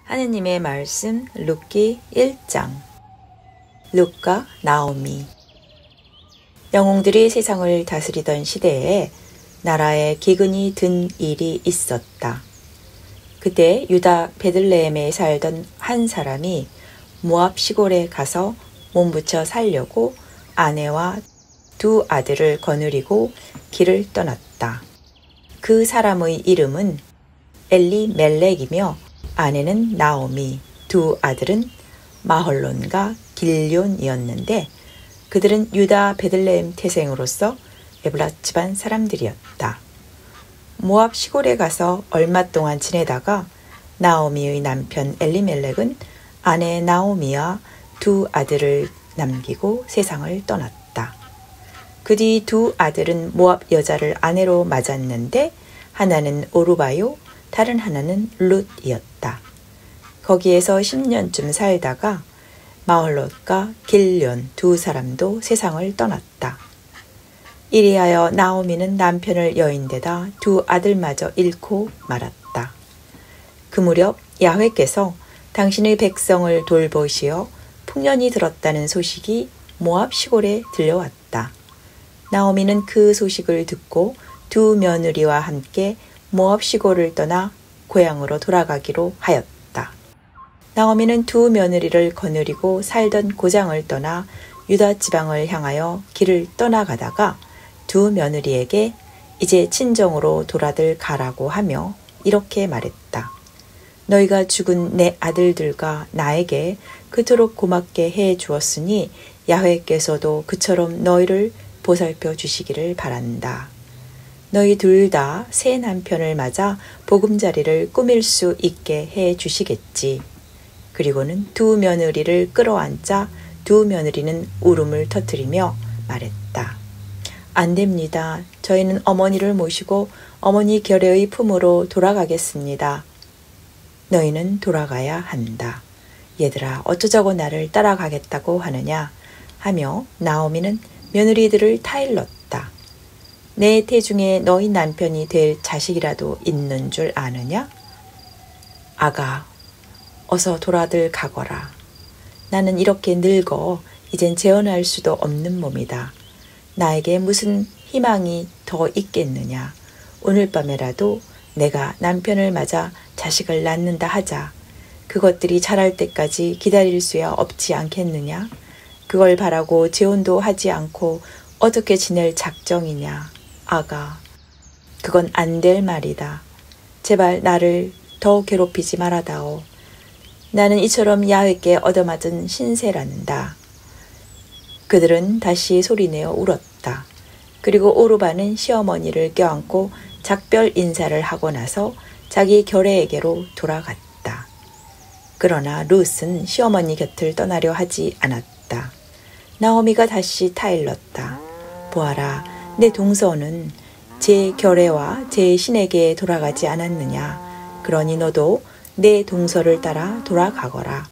하느님의 말씀 룻기 1장. 룻과 나오미. 영웅들이 세상을 다스리던 시대에 나라에 기근이 든 일이 있었다. 그때 유다 베들레헴에 살던 한 사람이 모압 시골에 가서 몸부쳐 살려고 아내와 두 아들을 거느리고 길을 떠났다. 그 사람의 이름은 엘리멜렉이며 아내는 나오미, 두 아들은 마홀론과 길뇽이었는데 그들은 유다 베들레헴 태생으로서 에브라 집안 사람들이었다. 모압 시골에 가서 얼마 동안 지내다가 나오미의 남편 엘리멜렉은 아내 나오미와 두 아들을 남기고 세상을 떠났다. 그 뒤 두 아들은 모압 여자를 아내로 맞았는데 하나는 오르바요, 다른 하나는 룻이었다. 거기에서 10년쯤 살다가 마홀롯과 길뇽 두 사람도 세상을 떠났다. 이리하여 나오미는 남편을 여인데다 두 아들마저 잃고 말았다. 그 무렵 야훼께서 당신의 백성을 돌보시어 풍년이 들었다는 소식이 모압 시골에 들려왔다. 나오미는 그 소식을 듣고 두 며느리와 함께 모압 시골을 떠나 고향으로 돌아가기로 하였다. 나오미는 두 며느리를 거느리고 살던 고장을 떠나 유다 지방을 향하여 길을 떠나가다가 두 며느리에게 이제 친정으로 돌아들 가라고 하며 이렇게 말했다. 너희가 죽은 내 아들들과 나에게 그토록 고맙게 해 주었으니 야훼께서도 그처럼 너희를 보살펴 주시기를 바란다. 너희 둘 다 새 남편을 맞아 보금자리를 꾸밀 수 있게 해 주시겠지. 그리고는 두 며느리를 끌어안자 두 며느리는 울음을 터뜨리며 말했다. 안 됩니다. 저희는 어머니를 모시고 어머니 결례의 품으로 돌아가겠습니다. 너희는 돌아가야 한다. 얘들아, 어쩌자고 나를 따라가겠다고 하느냐 하며 나오미는 며느리들을 타일렀다. 내 태중에 너희 남편이 될 자식이라도 있는 줄 아느냐? 아가, 어서 돌아들 가거라. 나는 이렇게 늙어 이젠 재혼할 수도 없는 몸이다. 나에게 무슨 희망이 더 있겠느냐. 오늘 밤에라도 내가 남편을 맞아 자식을 낳는다 하자. 그것들이 자랄 때까지 기다릴 수야 없지 않겠느냐. 그걸 바라고 재혼도 하지 않고 어떻게 지낼 작정이냐. 아가, 그건 안 될 말이다. 제발 나를 더 괴롭히지 말아다오. 나는 이처럼 야훼께 얻어맞은 신세란다. 그들은 다시 소리내어 울었다. 그리고 오르바는 시어머니를 껴안고 작별 인사를 하고 나서 자기 결례에게로 돌아갔다. 그러나 룻은 시어머니 곁을 떠나려 하지 않았다. 나오미가 다시 타일렀다. 보아라, 내 동서는 제 결례와 제 신에게 돌아가지 않았느냐. 그러니 너도 내 동서를 따라 돌아가거라.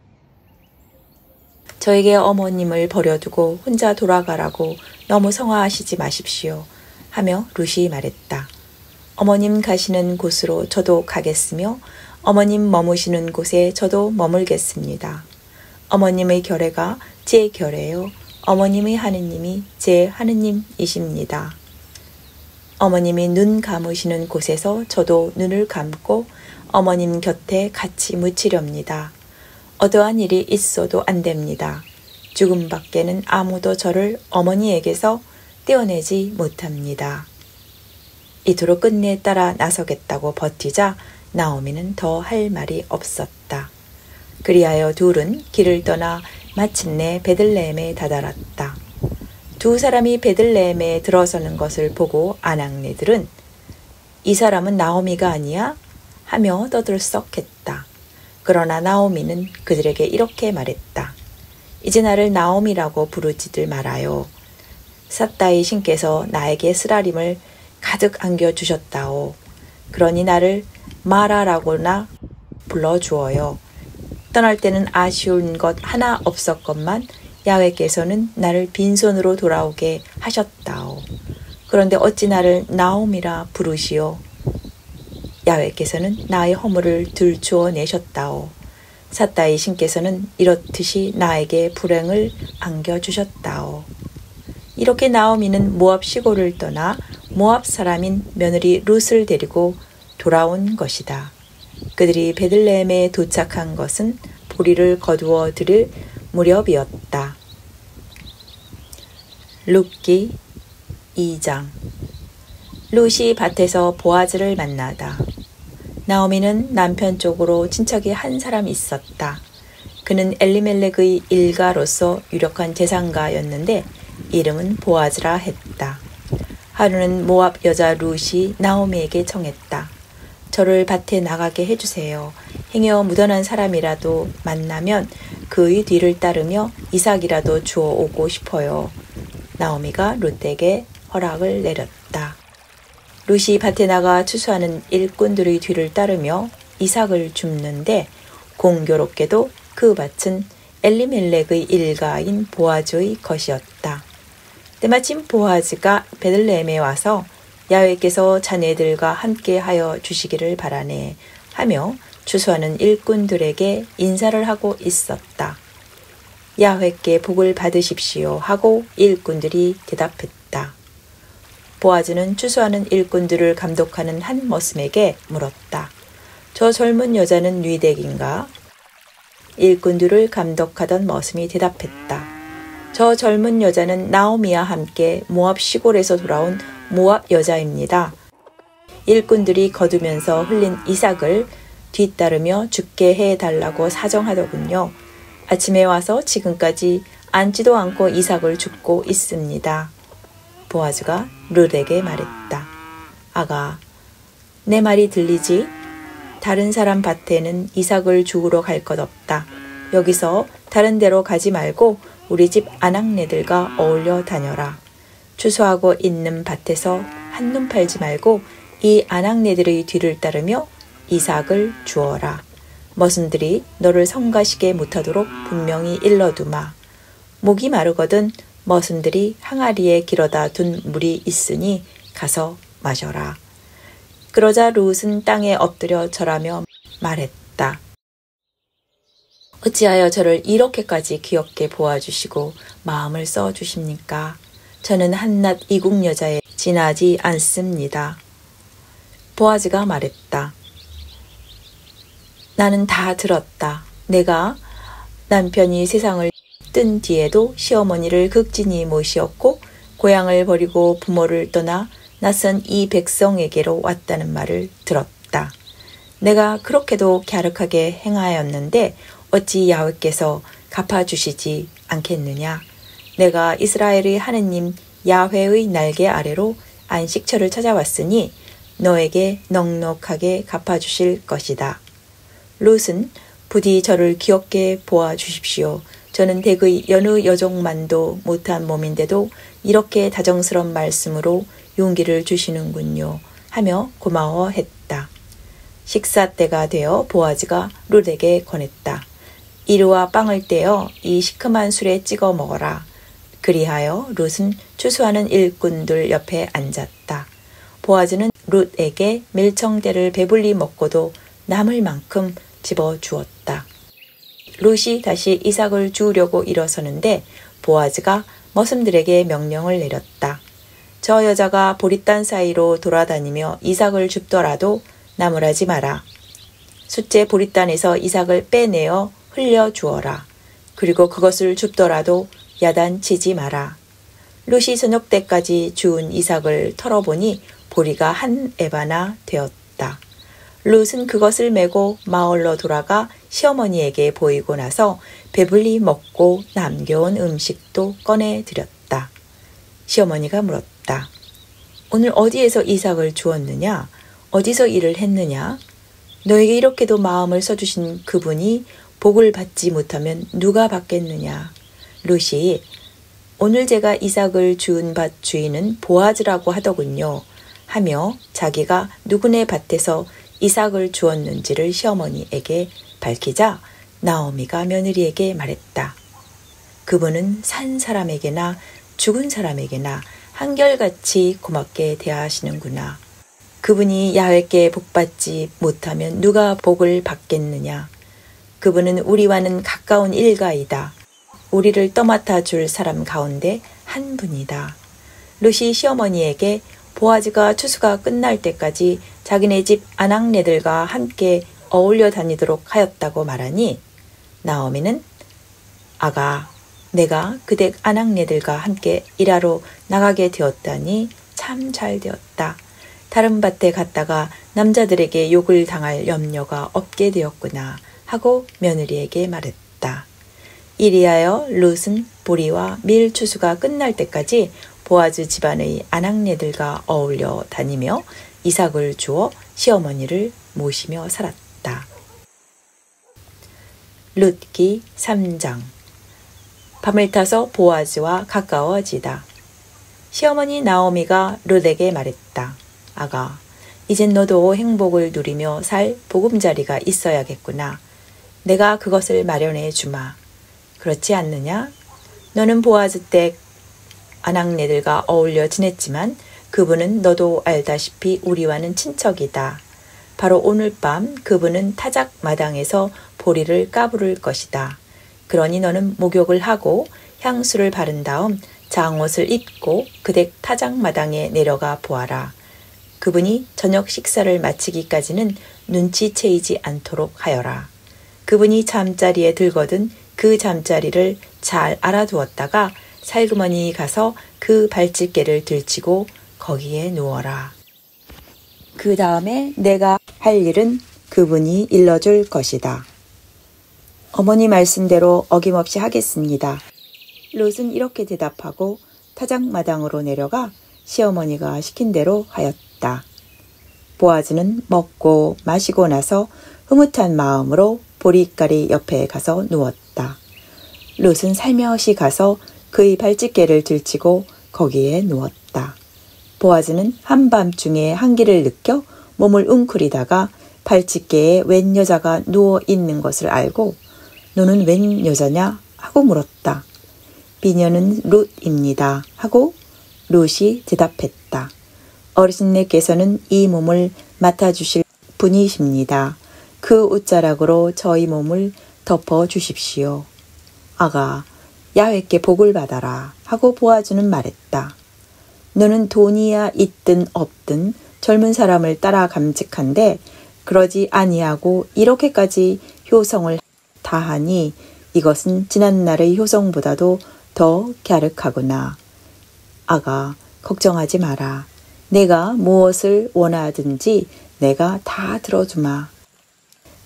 저에게 어머님을 버려두고 혼자 돌아가라고 너무 성화하시지 마십시오. 하며 룻이 말했다. 어머님 가시는 곳으로 저도 가겠으며 어머님 머무시는 곳에 저도 머물겠습니다. 어머님의 결례가 제 결례요. 어머님의 하느님이 제 하느님이십니다. 어머님이 눈 감으시는 곳에서 저도 눈을 감고 어머님 곁에 같이 묻히렵니다. 어떠한 일이 있어도 안 됩니다. 죽음 밖에는 아무도 저를 어머니에게서 떼어내지 못합니다. 이토록 끝내 따라 나서겠다고 버티자 나오미는 더 할 말이 없었다. 그리하여 둘은 길을 떠나 마침내 베들레헴에 다다랐다. 두 사람이 베들레헴에 들어서는 것을 보고 아낙네들은 이 사람은 나오미가 아니야? 하며 떠들썩했다. 그러나 나오미는 그들에게 이렇게 말했다. 이제 나를 나오미라고 부르지들 말아요. 삿다이 신께서 나에게 쓰라림을 가득 안겨주셨다오. 그러니 나를 마라라고나 불러주어요. 떠날 때는 아쉬운 것 하나 없었건만 야훼께서는 나를 빈손으로 돌아오게 하셨다오. 그런데 어찌 나를 나오미라 부르시오. 야훼께서는 나의 허물을 들추어 내셨다오. 삿다이 신께서는 이렇듯이 나에게 불행을 안겨주셨다오. 이렇게 나오미는 모압 시골을 떠나 모압 사람인 며느리 룻을 데리고 돌아온 것이다. 그들이 베들레헴에 도착한 것은 보리를 거두어 들일 무렵이었다. 룻기 2장. 룻이 밭에서 보아즈를 만나다. 나오미는 남편 쪽으로 친척이 한 사람 있었다. 그는 엘리멜렉의 일가로서 유력한 재상가였는데 이름은 보아즈라 했다. 하루는 모압 여자 룻이 나오미에게 청했다. 저를 밭에 나가게 해주세요. 행여 묻어난 사람이라도 만나면 그의 뒤를 따르며 이삭이라도 주워 오고 싶어요. 나오미가 룻에게 허락을 내렸다. 룻이 밭에 나가 추수하는 일꾼들의 뒤를 따르며 이삭을 줍는데 공교롭게도 그 밭은 엘리멜렉의 일가인 보아즈의 것이었다. 때마침 보아즈가 베들레헴에 와서 야훼께서 자네들과 함께 하여 주시기를 바라네 하며 추수하는 일꾼들에게 인사를 하고 있었다. 야훼께 복을 받으십시오 하고 일꾼들이 대답했다. 보아즈는 추수하는 일꾼들을 감독하는 한 머슴에게 물었다. 저 젊은 여자는 뉘덱인가? 일꾼들을 감독하던 머슴이 대답했다. 저 젊은 여자는 나오미와 함께 모압 시골에서 돌아온 모압 여자입니다. 일꾼들이 거두면서 흘린 이삭을 뒤따르며 죽게 해달라고 사정하더군요. 아침에 와서 지금까지 앉지도 않고 이삭을 줍고 있습니다. 보아즈가 룻에게 말했다. 아가, 내 말이 들리지? 다른 사람 밭에는 이삭을 주우러 갈 것 없다. 여기서 다른 데로 가지 말고 우리 집 아낙네들과 어울려 다녀라. 추수하고 있는 밭에서 한눈 팔지 말고 이 아낙네들의 뒤를 따르며 이삭을 주어라. 머슴들이 너를 성가시게 못하도록 분명히 일러두마. 목이 마르거든 머슴들이 항아리에 길어다 둔 물이 있으니 가서 마셔라. 그러자 룻은 땅에 엎드려 절하며 말했다. 어찌하여 저를 이렇게까지 귀엽게 보아주시고 마음을 써주십니까? 저는 한낱 이국 여자에 지나지 않습니다. 보아즈가 말했다. 나는 다 들었다. 내가 남편이 세상을 뜬 뒤에도 시어머니를 극진히 모시었고 고향을 버리고 부모를 떠나 낯선 이 백성에게로 왔다는 말을 들었다. 내가 그렇게도 갸륵하게 행하였는데 어찌 야훼께서 갚아주시지 않겠느냐. 내가 이스라엘의 하느님 야훼의 날개 아래로 안식처를 찾아왔으니 너에게 넉넉하게 갚아주실 것이다. 룻은 부디 저를 귀엽게 보아주십시오. 저는 댁의 여느 여종만도 못한 몸인데도 이렇게 다정스런 말씀으로 용기를 주시는군요 하며 고마워했다. 식사 때가 되어 보아즈가 룻에게 권했다. 이르와 빵을 떼어 이 시큼한 술에 찍어 먹어라. 그리하여 룻은 추수하는 일꾼들 옆에 앉았다. 보아즈는 룻에게 밀청대를 배불리 먹고도 남을 만큼 집어 주었다. 룻이 다시 이삭을 주우려고 일어서는데 보아즈가 머슴들에게 명령을 내렸다. 저 여자가 보리단 사이로 돌아다니며 이삭을 줍더라도 나무라지 마라. 숫째 보리단에서 이삭을 빼내어 흘려 주어라. 그리고 그것을 줍더라도 야단치지 마라. 룻이 저녁 때까지 주운 이삭을 털어보니 보리가 한 에바나 되었다. 룻은 그것을 메고 마을로 돌아가 시어머니에게 보이고 나서 배불리 먹고 남겨온 음식도 꺼내드렸다. 시어머니가 물었다. 오늘 어디에서 이삭을 주었느냐? 어디서 일을 했느냐? 너에게 이렇게도 마음을 써주신 그분이 복을 받지 못하면 누가 받겠느냐? 룻이 오늘 제가 이삭을 주운 밭 주인은 보아즈라고 하더군요 하며 자기가 누구네 밭에서 이삭을 주었는지를 시어머니에게 밝히자 나오미가 며느리에게 말했다. 그분은 산 사람에게나 죽은 사람에게나 한결같이 고맙게 대하시는구나. 그분이 야훼께 복받지 못하면 누가 복을 받겠느냐. 그분은 우리와는 가까운 일가이다. 우리를 떠맡아 줄 사람 가운데 한 분이다. 룻이 시어머니에게 보아즈가 추수가 끝날 때까지 자기네 집 아낙네들과 함께 어울려 다니도록 하였다고 말하니 나오미는 아가, 내가 그댁 아낙네들과 함께 일하러 나가게 되었다니 참 잘 되었다. 다른 밭에 갔다가 남자들에게 욕을 당할 염려가 없게 되었구나 하고 며느리에게 말했다. 이리하여 룻은 보리와 밀 추수가 끝날 때까지 보아즈 집안의 아낙네들과 어울려 다니며 이삭을 주어 시어머니를 모시며 살았다. 룻기 3장. 밤을 타서 보아즈와 가까워지다. 시어머니 나오미가 룻에게 말했다. 아가, 이젠 너도 행복을 누리며 살 보금자리가 있어야겠구나. 내가 그것을 마련해 주마. 그렇지 않느냐? 너는 보아즈 댁 아낙네들과 어울려 지냈지만 그분은 너도 알다시피 우리와는 친척이다. 바로 오늘 밤 그분은 타작 마당에서 보리를 까부를 것이다. 그러니 너는 목욕을 하고 향수를 바른 다음 장옷을 입고 그댁 타작 마당에 내려가 보아라. 그분이 저녁 식사를 마치기까지는 눈치채이지 않도록 하여라. 그분이 잠자리에 들거든 그 잠자리를 잘 알아두었다가 살그머니 가서 그 발집게를 들치고 거기에 누워라. 그 다음에 내가 할 일은 그분이 일러줄 것이다. 어머니 말씀대로 어김없이 하겠습니다. 룻은 이렇게 대답하고 타작마당으로 내려가 시어머니가 시킨 대로 하였다. 보아즈는 먹고 마시고 나서 흐뭇한 마음으로 보리가리 옆에 가서 누웠다. 룻은 살며시 가서 그의 발집게를 들치고 거기에 누웠다. 보아즈는 한밤중에 한기를 느껴 몸을 웅크리다가 발집게에 웬 여자가 누워 있는 것을 알고 너는 웬 여자냐 하고 물었다. 비녀는 룻입니다 하고 룻이 대답했다. 어르신네께서는 이 몸을 맡아주실 분이십니다. 그 옷자락으로 저희 몸을 덮어 주십시오. 아가, 야훼께 복을 받아라 하고 보아즈는 말했다. 너는 돈이야 있든 없든 젊은 사람을 따라 감직한데 그러지 아니하고 이렇게까지 효성을 다하니 이것은 지난날의 효성보다도 더 갸륵하구나. 아가, 걱정하지 마라. 내가 무엇을 원하든지 내가 다 들어주마.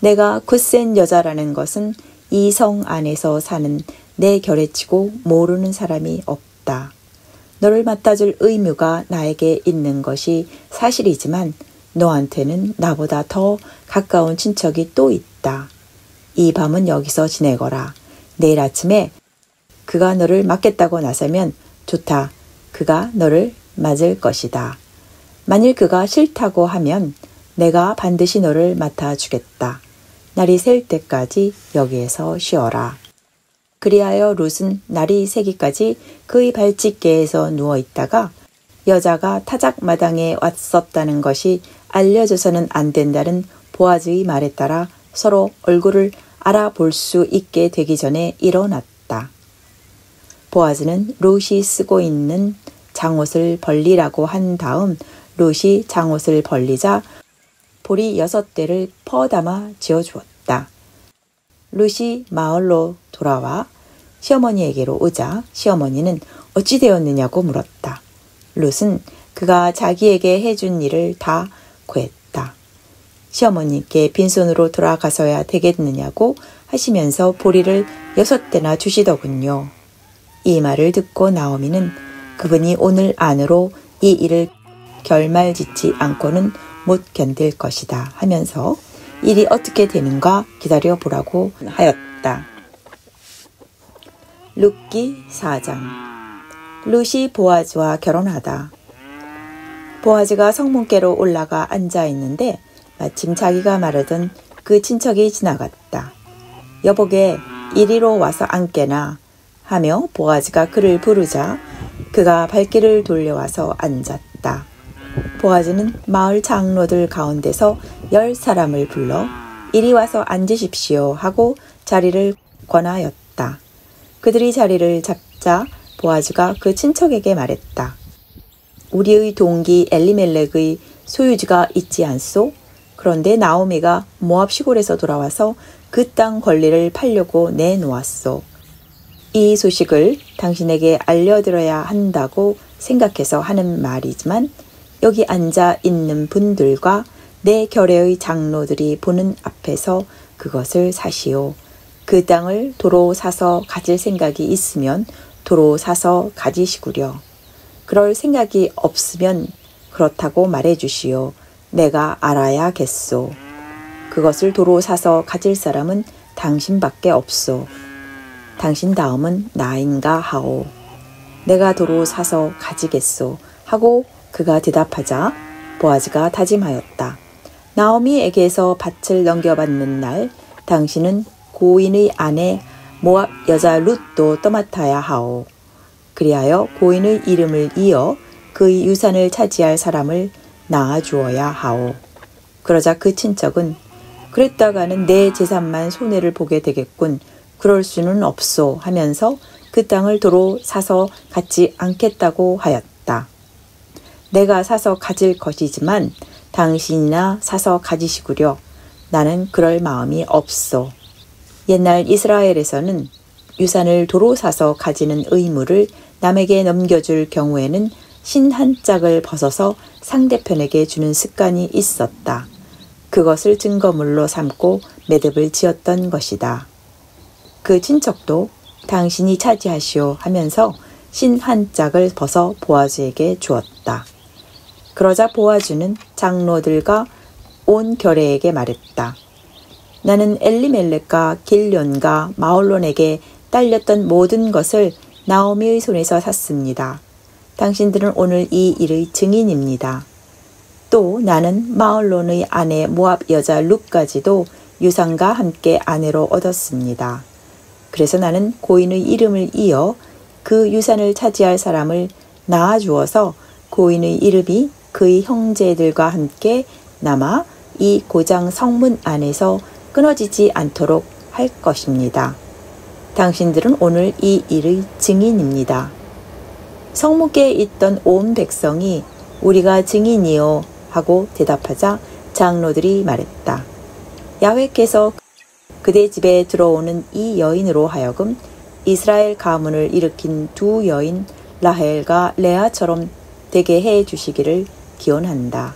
내가 굳센 여자라는 것은 이 성 안에서 사는 내 결의치고 모르는 사람이 없다. 너를 맡아줄 의무가 나에게 있는 것이 사실이지만 너한테는 나보다 더 가까운 친척이 또 있다. 이 밤은 여기서 지내거라. 내일 아침에 그가 너를 맡겠다고 나서면 좋다. 그가 너를 맞을 것이다. 만일 그가 싫다고 하면 내가 반드시 너를 맡아주겠다. 날이 셀 때까지 여기에서 쉬어라. 그리하여 룻은 날이 새기까지 그의 발집게에서 누워있다가 여자가 타작마당에 왔었다는 것이 알려져서는 안 된다는 보아즈의 말에 따라 서로 얼굴을 알아볼 수 있게 되기 전에 일어났다. 보아즈는 룻이 쓰고 있는 장옷을 벌리라고 한 다음 룻이 장옷을 벌리자 보리 6대를 퍼담아 지어주었다. 룻이 마을로 돌아와 시어머니에게로 오자 시어머니는 어찌 되었느냐고 물었다. 룻은 그가 자기에게 해준 일을 다 고했다. 시어머니께 빈손으로 돌아가서야 되겠느냐고 하시면서 보리를 6대나 주시더군요. 이 말을 듣고 나오미는 그분이 오늘 안으로 이 일을 결말짓지 않고는 못 견딜 것이다 하면서 일이 어떻게 되는가 기다려보라고 하였다. 룻기 4장. 룻이 보아즈와 결혼하다. 보아즈가 성문께로 올라가 앉아있는데 마침 자기가 말하던 그 친척이 지나갔다. 여보게 이리로 와서 앉게나 하며 보아즈가 그를 부르자 그가 발길을 돌려와서 앉았다. 보아즈는 마을 장로들 가운데서 10사람을 불러 이리 와서 앉으십시오 하고 자리를 권하였다. 그들이 자리를 잡자 보아즈가 그 친척에게 말했다. 우리의 동기 엘리멜렉의 소유지가 있지 않소? 그런데 나오미가 모압 시골에서 돌아와서 그 땅 권리를 팔려고 내놓았소. 이 소식을 당신에게 알려드려야 한다고 생각해서 하는 말이지만 여기 앉아 있는 분들과 내 결례의 장로들이 보는 앞에서 그것을 사시오. 그 땅을 도로 사서 가질 생각이 있으면 도로 사서 가지시구려. 그럴 생각이 없으면 그렇다고 말해주시오. 내가 알아야겠소. 그것을 도로 사서 가질 사람은 당신밖에 없소. 당신 다음은 나인가 하오. 내가 도로 사서 가지겠소 하고 그가 대답하자 보아즈가 다짐하였다. 나오미에게서 밭을 넘겨받는 날 당신은 고인의 아내 모압 여자 룻도 떠맡아야 하오. 그리하여 고인의 이름을 이어 그의 유산을 차지할 사람을 낳아주어야 하오. 그러자 그 친척은 그랬다가는 내 재산만 손해를 보게 되겠군. 그럴 수는 없소 하면서 그 땅을 도로 사서 갖지 않겠다고 하였다. 내가 사서 가질 것이지만 당신이나 사서 가지시구려. 나는 그럴 마음이 없소. 옛날 이스라엘에서는 유산을 도로 사서 가지는 의무를 남에게 넘겨줄 경우에는 신 한 짝을 벗어서 상대편에게 주는 습관이 있었다. 그것을 증거물로 삼고 매듭을 지었던 것이다. 그 친척도 당신이 차지하시오 하면서 신 한 짝을 벗어 보아즈에게 주었다. 그러자 보아즈는 장로들과 온 결례에게 말했다. 나는 엘리멜렉과 길련과 마홀론에게 딸렸던 모든 것을 나오미의 손에서 샀습니다. 당신들은 오늘 이 일의 증인입니다. 또 나는 마홀론의 아내 모압 여자 룻까지도 유산과 함께 아내로 얻었습니다. 그래서 나는 고인의 이름을 이어 그 유산을 차지할 사람을 낳아주어서 고인의 이름이 그의 형제들과 함께 남아 이 고장 성문 안에서 끊어지지 않도록 할 것입니다. 당신들은 오늘 이 일의 증인입니다. 성문께에 있던 온 백성이 우리가 증인이요 하고 대답하자 장로들이 말했다. 야훼께서 그대 집에 들어오는 이 여인으로 하여금 이스라엘 가문을 일으킨 두 여인 라헬과 레아처럼 되게 해 주시기를 기원한다.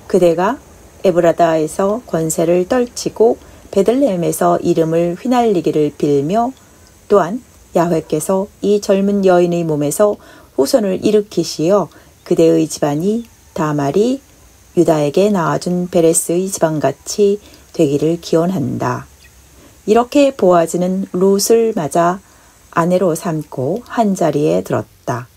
그대가 에브라다에서 권세를 떨치고 베들레헴에서 이름을 휘날리기를 빌며 또한 야훼께서 이 젊은 여인의 몸에서 후손을 일으키시어 그대의 집안이 다말이 유다에게 낳아준 베레스의 집안같이 되기를 기원한다. 이렇게 보아즈는 룻을 맞아 아내로 삼고 한자리에 들었다.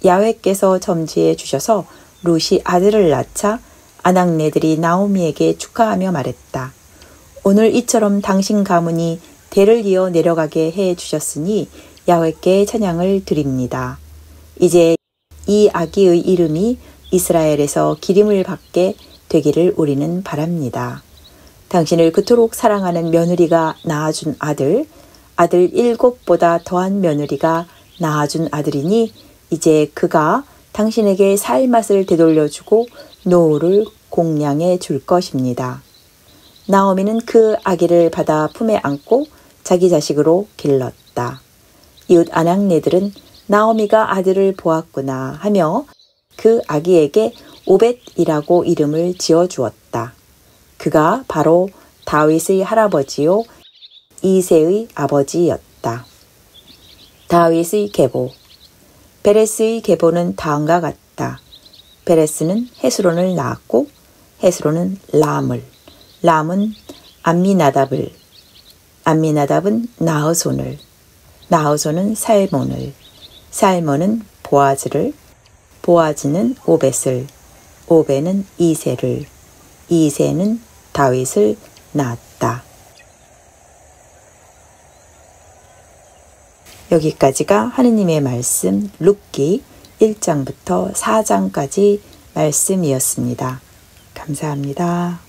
야훼께서 점지해 주셔서 룻이 아들을 낳자 아낙네들이 나오미에게 축하하며 말했다. 오늘 이처럼 당신 가문이 대를 이어 내려가게 해 주셨으니 야훼께 찬양을 드립니다. 이제 이 아기의 이름이 이스라엘에서 기림을 받게 되기를 우리는 바랍니다. 당신을 그토록 사랑하는 며느리가 낳아준 아들 7보다 더한 며느리가 낳아준 아들이니 이제 그가 당신에게 살 맛을 되돌려주고 노후를 공양해 줄 것입니다. 나오미는 그 아기를 받아 품에 안고 자기 자식으로 길렀다. 이웃 아낙네들은 나오미가 아들을 보았구나 하며 그 아기에게 오벳이라고 이름을 지어주었다. 그가 바로 다윗의 할아버지요 이새의 아버지였다. 다윗의 계보. 베레스의 계보는 다음과 같다. 베레스는 헤스론을 낳았고 헤스론은 람을, 람은 암미나답을, 암미나답은 나흐손을, 나흐손은 살몬을, 살몬은 보아즈를, 보아즈는 오벳을, 오벳은 이새를, 이새는 다윗을 낳았다. 여기까지가 하느님의 말씀 룻기 1장부터 4장까지 말씀이었습니다. 감사합니다.